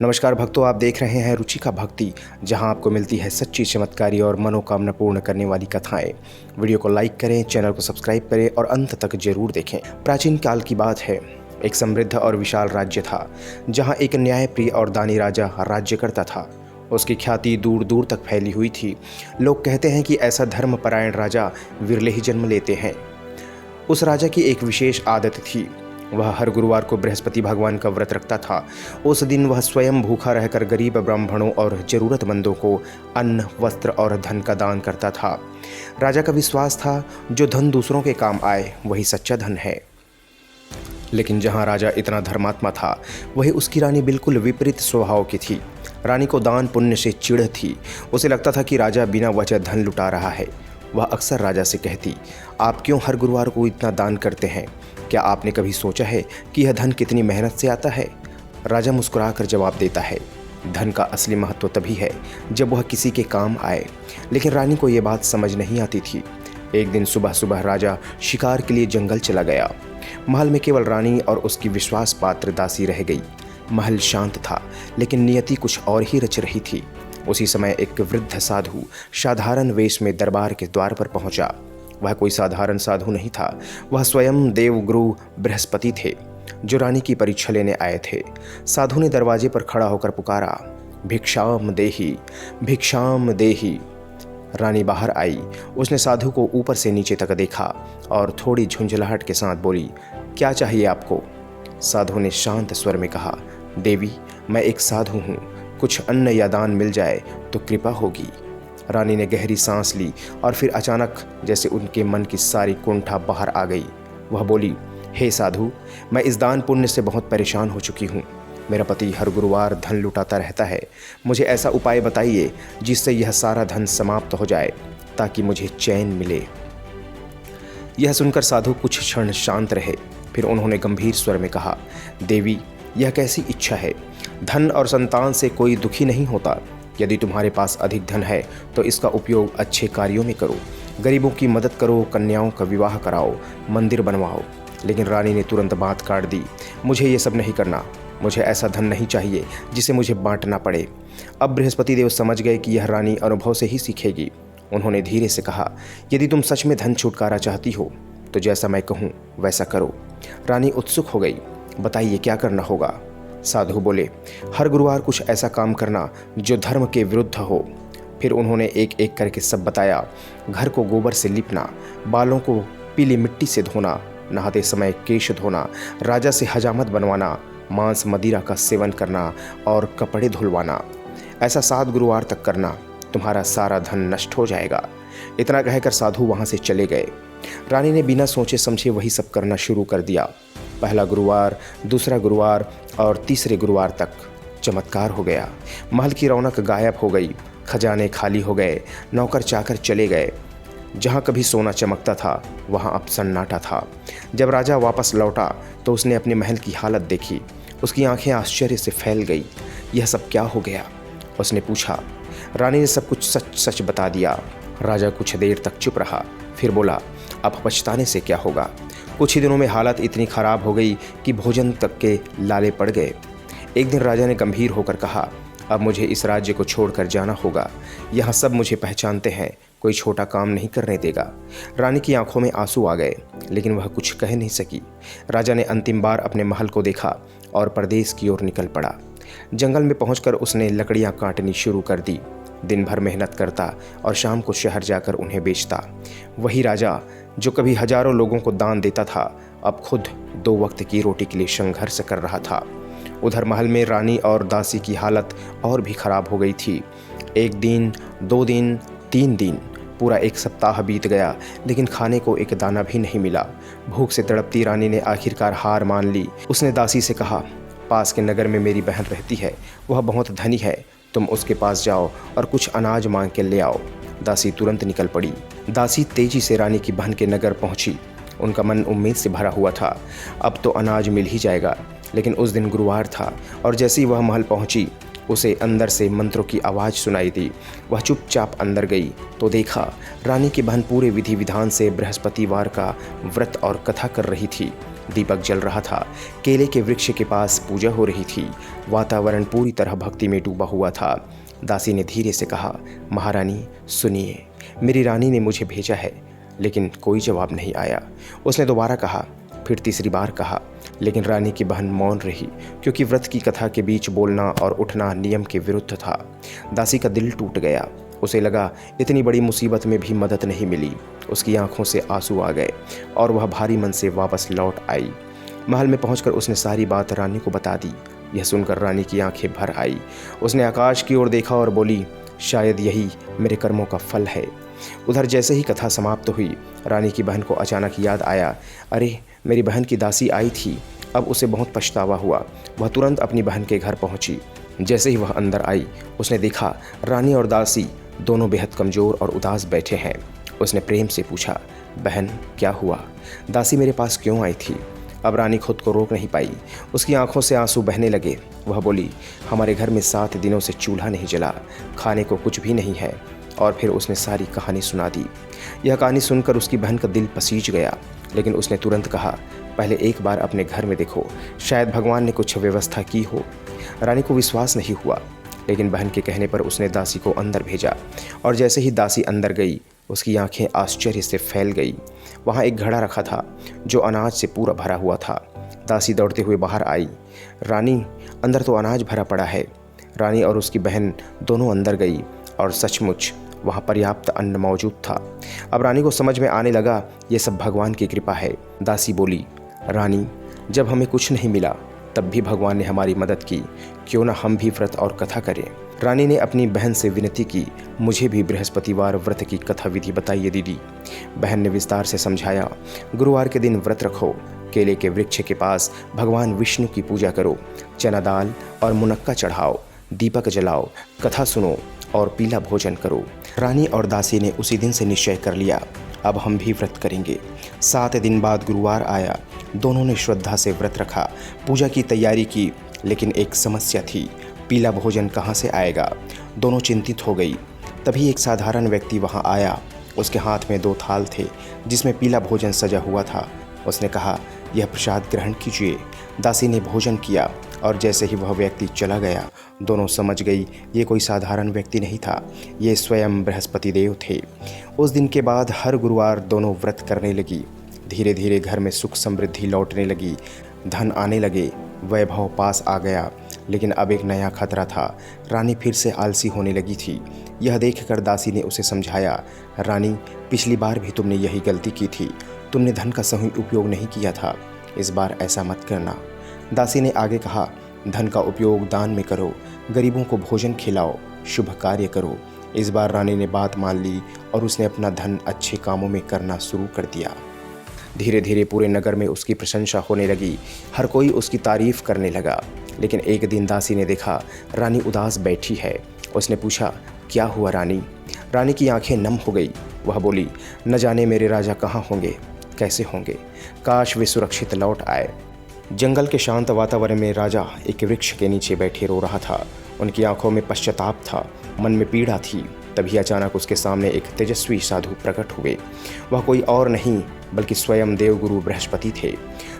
नमस्कार भक्तों, आप देख रहे हैं रुचि का भक्ति, जहां आपको मिलती है सच्ची, चमत्कारी और मनोकामना पूर्ण करने वाली कथाएं। वीडियो को लाइक करें, चैनल को सब्सक्राइब करें और अंत तक जरूर देखें। प्राचीन काल की बात है। एक समृद्ध और विशाल राज्य था, जहां एक न्यायप्रिय और दानी राजा राज्य करता था। उसकी ख्याति दूर दूर तक फैली हुई थी। लोग कहते हैं कि ऐसा धर्मपरायण राजा विरले ही जन्म लेते हैं। उस राजा की एक विशेष आदत थी। वह हर गुरुवार को बृहस्पति भगवान का व्रत रखता था। उस दिन वह स्वयं भूखा रहकर गरीब ब्राह्मणों और जरूरतमंदों को अन्न, वस्त्र और धन का दान करता था। राजा का विश्वास था, जो धन दूसरों के काम आए वही सच्चा धन है। लेकिन जहां राजा इतना धर्मात्मा था, वही उसकी रानी बिल्कुल विपरीत स्वभाव की थी। रानी को दान पुण्य से चिढ़ थी। उसे लगता था कि राजा बिना वजह धन लुटा रहा है। वह अक्सर राजा से कहती, आप क्यों हर गुरुवार को इतना दान करते हैं? क्या आपने कभी सोचा है कि यह धन कितनी मेहनत से आता है? राजा मुस्कुराकर जवाब देता है, धन का असली महत्व तभी है जब वह किसी के काम आए। लेकिन रानी को यह बात समझ नहीं आती थी। एक दिन सुबह सुबह राजा शिकार के लिए जंगल चला गया। महल में केवल रानी और उसकी विश्वास पात्र दासी रह गई। महल शांत था, लेकिन नियति कुछ और ही रच रही थी। उसी समय एक वृद्ध साधु साधारण वेश में दरबार के द्वार पर पहुंचा। वह कोई साधारण साधु नहीं था, वह स्वयं देवगुरु बृहस्पति थे, जो रानी की परीक्षा लेने आए थे। साधु ने दरवाजे पर खड़ा होकर पुकारा, भिक्षाम देहि, भिक्षाम देहि। रानी बाहर आई। उसने साधु को ऊपर से नीचे तक देखा और थोड़ी झुंझलाहट के साथ बोली, क्या चाहिए आपको? साधु ने शांत स्वर में कहा, देवी, मैं एक साधु हूँ, कुछ अन्न या दान मिल जाए तो कृपा होगी। रानी ने गहरी सांस ली और फिर अचानक जैसे उनके मन की सारी कुंठा बाहर आ गई। वह बोली, हे साधु, मैं इस दान पुण्य से बहुत परेशान हो चुकी हूँ। मेरा पति हर गुरुवार धन लुटाता रहता है। मुझे ऐसा उपाय बताइए जिससे यह सारा धन समाप्त हो जाए, ताकि मुझे चैन मिले। यह सुनकर साधु कुछ क्षण शांत रहे। फिर उन्होंने गंभीर स्वर में कहा, देवी, यह कैसी इच्छा है? धन और संतान से कोई दुखी नहीं होता। यदि तुम्हारे पास अधिक धन है तो इसका उपयोग अच्छे कार्यों में करो। गरीबों की मदद करो, कन्याओं का विवाह कराओ, मंदिर बनवाओ। लेकिन रानी ने तुरंत बात काट दी, मुझे ये सब नहीं करना। मुझे ऐसा धन नहीं चाहिए जिसे मुझे बांटना पड़े। अब बृहस्पति देव समझ गए कि यह रानी अनुभव से ही सीखेगी। उन्होंने धीरे से कहा, यदि तुम सच में धन छुटकारा चाहती हो तो जैसा मैं कहूँ वैसा करो। रानी उत्सुक हो गई, बताइए क्या करना होगा? साधु बोले, हर गुरुवार कुछ ऐसा काम करना जो धर्म के विरुद्ध हो। फिर उन्होंने एक एक करके सब बताया। घर को गोबर से लिपना, बालों को पीली मिट्टी से धोना, नहाते समय केश धोना, राजा से हजामत बनवाना, मांस मदिरा का सेवन करना और कपड़े धुलवाना। ऐसा 7 गुरुवार तक करना, तुम्हारा सारा धन नष्ट हो जाएगा। इतना कहकर साधु वहाँ से चले गए। रानी ने बिना सोचे समझे वही सब करना शुरू कर दिया। पहला गुरुवार, दूसरा गुरुवार और तीसरे गुरुवार तक चमत्कार हो गया। महल की रौनक गायब हो गई, खजाने खाली हो गए, नौकर चाकर चले गए। जहाँ कभी सोना चमकता था वहाँ अब सन्नाटा था। जब राजा वापस लौटा तो उसने अपने महल की हालत देखी। उसकी आंखें आश्चर्य से फैल गई। यह सब क्या हो गया? उसने पूछा। रानी ने सब कुछ सच सच बता दिया। राजा कुछ देर तक चुप रहा, फिर बोला, अब पछताने से क्या होगा? कुछ ही दिनों में हालत इतनी खराब हो गई कि भोजन तक के लाले पड़ गए। एक दिन राजा ने गंभीर होकर कहा, अब मुझे इस राज्य को छोड़कर जाना होगा। यहाँ सब मुझे पहचानते हैं, कोई छोटा काम नहीं करने देगा। रानी की आंखों में आंसू आ गए, लेकिन वह कुछ कह नहीं सकी। राजा ने अंतिम बार अपने महल को देखा और परदेश की ओर निकल पड़ा। जंगल में पहुंचकर उसने लकड़ियां काटनी शुरू कर दी। दिन भर मेहनत करता और शाम को शहर जाकर उन्हें बेचता। वही राजा जो कभी हजारों लोगों को दान देता था, अब खुद 2 वक्त की रोटी के लिए संघर्ष कर रहा था। उधर महल में रानी और दासी की हालत और भी खराब हो गई थी। 1 दिन, 2 दिन, 3 दिन, पूरा 1 सप्ताह बीत गया, लेकिन खाने को एक दाना भी नहीं मिला। भूख से तड़पती रानी ने आखिरकार हार मान ली। उसने दासी से कहा, पास के नगर में मेरी बहन रहती है, वह बहुत धनी है, तुम उसके पास जाओ और कुछ अनाज मांग के ले आओ। दासी तुरंत निकल पड़ी। दासी तेजी से रानी की बहन के नगर पहुंची। उनका मन उम्मीद से भरा हुआ था, अब तो अनाज मिल ही जाएगा। लेकिन उस दिन गुरुवार था और जैसे ही वह महल पहुंची, उसे अंदर से मंत्रों की आवाज़ सुनाई दी। वह चुपचाप अंदर गई तो देखा रानी की बहन पूरे विधि विधान से बृहस्पतिवार का व्रत और कथा कर रही थी। दीपक जल रहा था। केले के वृक्ष के पास पूजा हो रही थी। वातावरण पूरी तरह भक्ति में डूबा हुआ था। दासी ने धीरे से कहा, महारानी सुनिए, मेरी रानी ने मुझे भेजा है। लेकिन कोई जवाब नहीं आया। उसने दोबारा कहा, फिर तीसरी बार कहा, लेकिन रानी की बहन मौन रही, क्योंकि व्रत की कथा के बीच बोलना और उठना नियम के विरुद्ध था। दासी का दिल टूट गया। उसे लगा इतनी बड़ी मुसीबत में भी मदद नहीं मिली। उसकी आंखों से आंसू आ गए और वह भारी मन से वापस लौट आई। महल में पहुंचकर उसने सारी बात रानी को बता दी। यह सुनकर रानी की आंखें भर आई। उसने आकाश की ओर देखा और बोली, शायद यही मेरे कर्मों का फल है। उधर जैसे ही कथा समाप्त हुई, रानी की बहन को अचानक याद आया, अरे मेरी बहन की दासी आई थी। अब उसे बहुत पछतावा हुआ। वह तुरंत अपनी बहन के घर पहुंची। जैसे ही वह अंदर आई, उसने देखा रानी और दासी दोनों बेहद कमज़ोर और उदास बैठे हैं। उसने प्रेम से पूछा, बहन क्या हुआ? दासी मेरे पास क्यों आई थी? अब रानी खुद को रोक नहीं पाई। उसकी आंखों से आंसू बहने लगे। वह बोली, हमारे घर में 7 दिनों से चूल्हा नहीं जला, खाने को कुछ भी नहीं है। और फिर उसने सारी कहानी सुना दी। यह कहानी सुनकर उसकी बहन का दिल पसीज गया, लेकिन उसने तुरंत कहा, पहले एक बार अपने घर में देखो, शायद भगवान ने कुछ व्यवस्था की हो। रानी को विश्वास नहीं हुआ, लेकिन बहन के कहने पर उसने दासी को अंदर भेजा। और जैसे ही दासी अंदर गई, उसकी आंखें आश्चर्य से फैल गई। वहाँ एक घड़ा रखा था जो अनाज से पूरा भरा हुआ था। दासी दौड़ते हुए बाहर आई, रानी अंदर तो अनाज भरा पड़ा है। रानी और उसकी बहन दोनों अंदर गई और सचमुच वहाँ पर्याप्त अन्न मौजूद था। अब रानी को समझ में आने लगा, ये सब भगवान की कृपा है। दासी बोली, रानी जब हमें कुछ नहीं मिला तब भी भगवान ने हमारी मदद की, क्यों ना हम भी व्रत और कथा करें। रानी ने अपनी बहन से विनती की, मुझे भी बृहस्पतिवार व्रत की कथा विधि बताइए दीदी। बहन ने विस्तार से समझाया, गुरुवार के दिन व्रत रखो, केले के वृक्ष के पास भगवान विष्णु की पूजा करो, चना दाल और मुनक्का चढ़ाओ, दीपक जलाओ, कथा सुनो और पीला भोजन करो। रानी और दासी ने उसी दिन से निश्चय कर लिया, अब हम भी व्रत करेंगे। 7 दिन बाद गुरुवार आया। दोनों ने श्रद्धा से व्रत रखा, पूजा की तैयारी की, लेकिन एक समस्या थी, पीला भोजन कहाँ से आएगा। दोनों चिंतित हो गई। तभी एक साधारण व्यक्ति वहाँ आया। उसके हाथ में 2 थाल थे जिसमें पीला भोजन सजा हुआ था। उसने कहा, यह प्रसाद ग्रहण कीजिए। दासी ने भोजन किया और जैसे ही वह व्यक्ति चला गया, दोनों समझ गई ये कोई साधारण व्यक्ति नहीं था, ये स्वयं बृहस्पति देव थे। उस दिन के बाद हर गुरुवार दोनों व्रत करने लगी। धीरे धीरे घर में सुख समृद्धि लौटने लगी, धन आने लगे, वैभव पास आ गया। लेकिन अब एक नया खतरा था, रानी फिर से आलसी होने लगी थी। यह देखकर दासी ने उसे समझाया, रानी पिछली बार भी तुमने यही गलती की थी, तुमने धन का सही उपयोग नहीं किया था, इस बार ऐसा मत करना। दासी ने आगे कहा, धन का उपयोग दान में करो, गरीबों को भोजन खिलाओ, शुभ कार्य करो। इस बार रानी ने बात मान ली और उसने अपना धन अच्छे कामों में करना शुरू कर दिया। धीरे धीरे पूरे नगर में उसकी प्रशंसा होने लगी, हर कोई उसकी तारीफ करने लगा। लेकिन एक दिन दासी ने देखा रानी उदास बैठी है। उसने पूछा, क्या हुआ रानी? रानी की आंखें नम हो गई। वह बोली, न जाने मेरे राजा कहाँ होंगे, कैसे होंगे, काश वे सुरक्षित लौट आए। जंगल के शांत वातावरण में राजा एक वृक्ष के नीचे बैठे रो रहा था। उनकी आंखों में पश्चाताप था, मन में पीड़ा थी। तभी अचानक उसके सामने एक तेजस्वी साधु प्रकट हुए। वह कोई और नहीं बल्कि स्वयं देवगुरु बृहस्पति थे।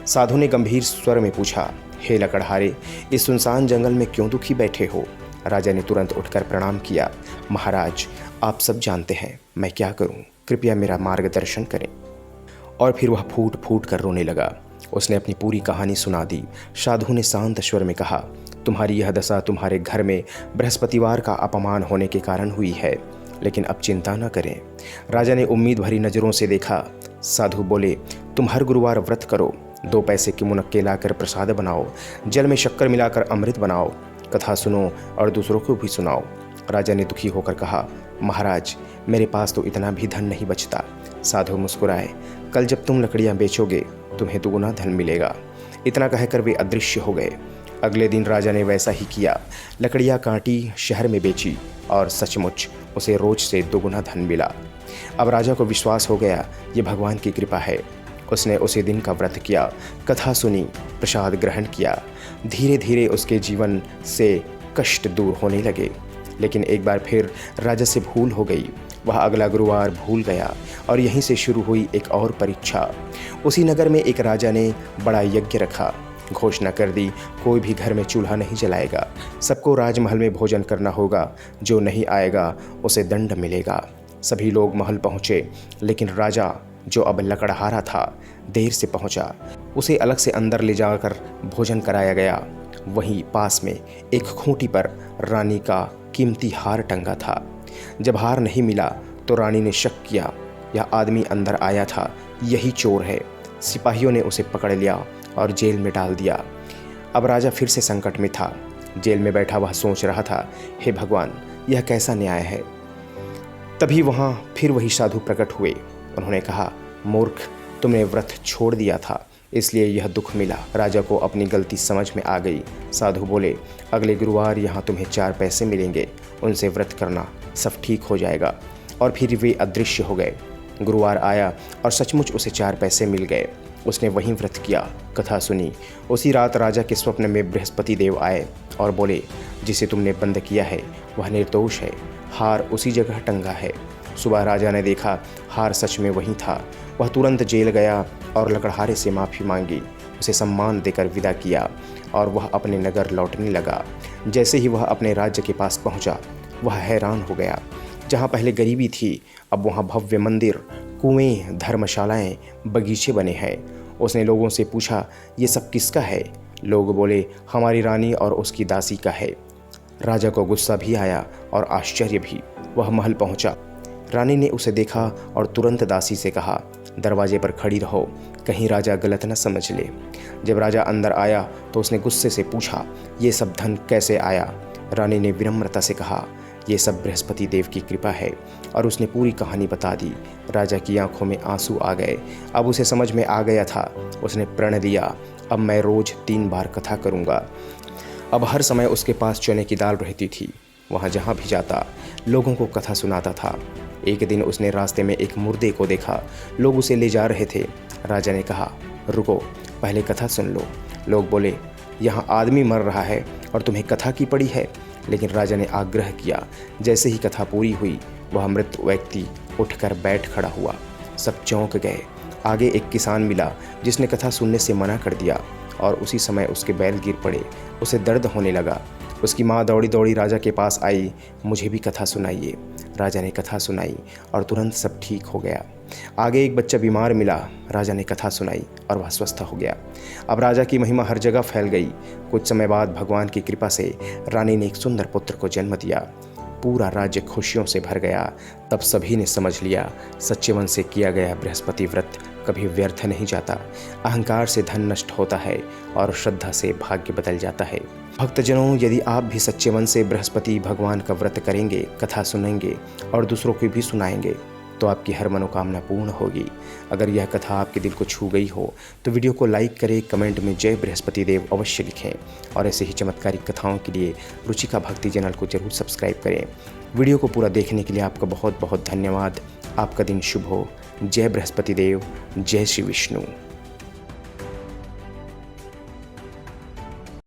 साधु ने गंभीर स्वर में पूछा, हे लकड़हारे, इस सुनसान जंगल में क्यों दुखी बैठे हो? राजा ने तुरंत उठकर प्रणाम किया, महाराज आप सब जानते हैं मैं क्या करूं, कृपया मेरा मार्गदर्शन करें। और फिर वह फूट फूट कर रोने लगा। उसने अपनी पूरी कहानी सुना दी। साधु ने शांत स्वर में कहा, तुम्हारी यह दशा तुम्हारे घर में बृहस्पतिवार का अपमान होने के कारण हुई है, लेकिन अब चिंता न करें। राजा ने उम्मीद भरी नज़रों से देखा। साधु बोले, तुम हर गुरुवार व्रत करो, 2 पैसे के मुनक्के लाकर प्रसाद बनाओ, जल में शक्कर मिलाकर अमृत बनाओ, कथा सुनो और दूसरों को भी सुनाओ। राजा ने दुखी होकर कहा, महाराज मेरे पास तो इतना भी धन नहीं बचता। साधु मुस्कुराए, कल जब तुम लकड़ियाँ बेचोगे तुम्हें दुगुना धन मिलेगा। इतना कहकर वे अदृश्य हो गए। अगले दिन राजा ने वैसा ही किया, लकड़ियाँ काटी, शहर में बेची और सचमुच उसे रोज से दुगुना धन मिला। अब राजा को विश्वास हो गया ये भगवान की कृपा है। उसने उसी दिन का व्रत किया, कथा सुनी, प्रसाद ग्रहण किया। धीरे धीरे उसके जीवन से कष्ट दूर होने लगे। लेकिन एक बार फिर राजा से भूल हो गई। वह अगला गुरुवार भूल गया और यहीं से शुरू हुई एक और परीक्षा। उसी नगर में एक राजा ने बड़ा यज्ञ रखा, घोषणा कर दी कोई भी घर में चूल्हा नहीं जलाएगा, सबको राजमहल में भोजन करना होगा, जो नहीं आएगा उसे दंड मिलेगा। सभी लोग महल पहुँचे, लेकिन राजा जो अब लकड़हारा था देर से पहुंचा। उसे अलग से अंदर ले जाकर भोजन कराया गया। वहीं पास में एक खूंटी पर रानी का कीमती हार टंगा था। जब हार नहीं मिला तो रानी ने शक किया, यह आदमी अंदर आया था, यही चोर है। सिपाहियों ने उसे पकड़ लिया और जेल में डाल दिया। अब राजा फिर से संकट में था। जेल में बैठा वह सोच रहा था, हे भगवान, यह कैसा न्याय है। तभी वहाँ फिर वही साधु प्रकट हुए। उन्होंने कहा, मूर्ख, तुमने व्रत छोड़ दिया था, इसलिए यह दुख मिला। राजा को अपनी गलती समझ में आ गई। साधु बोले, अगले गुरुवार यहाँ तुम्हें 4 पैसे मिलेंगे, उनसे व्रत करना, सब ठीक हो जाएगा। और फिर वे अदृश्य हो गए। गुरुवार आया और सचमुच उसे 4 पैसे मिल गए। उसने वहीं व्रत किया, कथा सुनी। उसी रात राजा के स्वप्न में बृहस्पति देव आए और बोले, जिसे तुमने बंद किया है वह निर्दोष है, हार उसी जगह टंगा है। सुबह राजा ने देखा हार सच में वहीं था। वह तुरंत जेल गया और लकड़हारे से माफ़ी मांगी, उसे सम्मान देकर विदा किया और वह अपने नगर लौटने लगा। जैसे ही वह अपने राज्य के पास पहुंचा, वह हैरान हो गया। जहां पहले गरीबी थी, अब वहां भव्य मंदिर, कुएं, धर्मशालाएं, बगीचे बने हैं। उसने लोगों से पूछा, ये सब किसका है? लोग बोले, हमारी रानी और उसकी दासी का है। राजा को गुस्सा भी आया और आश्चर्य भी। वह महल पहुंचा। रानी ने उसे देखा और तुरंत दासी से कहा, दरवाजे पर खड़ी रहो, कहीं राजा गलत न समझ ले। जब राजा अंदर आया तो उसने गुस्से से पूछा, ये सब धन कैसे आया? रानी ने विनम्रता से कहा, ये सब बृहस्पति देव की कृपा है। और उसने पूरी कहानी बता दी। राजा की आंखों में आंसू आ गए। अब उसे समझ में आ गया था। उसने प्रण दिया, अब मैं रोज 3 बार कथा करूँगा। अब हर समय उसके पास चने की दाल रहती थी। वहाँ जहाँ भी जाता लोगों को कथा सुनाता था। एक दिन उसने रास्ते में एक मुर्दे को देखा, लोग उसे ले जा रहे थे। राजा ने कहा, रुको, पहले कथा सुन लो। लोग बोले, यहाँ आदमी मर रहा है और तुम्हें कथा की पड़ी है। लेकिन राजा ने आग्रह किया। जैसे ही कथा पूरी हुई, वह मृत व्यक्ति उठकर बैठ खड़ा हुआ। सब चौंक गए। आगे एक किसान मिला जिसने कथा सुनने से मना कर दिया और उसी समय उसके बैल गिर पड़े। उसे दर्द होने लगा। उसकी माँ दौड़ी दौड़ी राजा के पास आई, मुझे भी कथा सुनाइए। राजा ने कथा सुनाई और तुरंत सब ठीक हो गया। आगे एक बच्चा बीमार मिला। राजा ने कथा सुनाई और वह स्वस्थ हो गया। अब राजा की महिमा हर जगह फैल गई। कुछ समय बाद भगवान की कृपा से रानी ने एक सुंदर पुत्र को जन्म दिया। पूरा राज्य खुशियों से भर गया। तब सभी ने समझ लिया, सच्चे मन से किया गया बृहस्पति व्रत कभी व्यर्थ नहीं जाता। अहंकार से धन नष्ट होता है और श्रद्धा से भाग्य बदल जाता है। भक्तजनों, यदि आप भी सच्चे मन से बृहस्पति भगवान का व्रत करेंगे, कथा सुनेंगे और दूसरों को भी सुनाएंगे, तो आपकी हर मनोकामना पूर्ण होगी। अगर यह कथा आपके दिल को छू गई हो तो वीडियो को लाइक करें, कमेंट में जय बृहस्पति देव अवश्य लिखें और ऐसे ही चमत्कारिक कथाओं के लिए रुचिका भक्ति चैनल को जरूर सब्सक्राइब करें। वीडियो को पूरा देखने के लिए आपका बहुत बहुत धन्यवाद। आपका दिन शुभ हो। जय बृहस्पति देव, जय श्री विष्णु।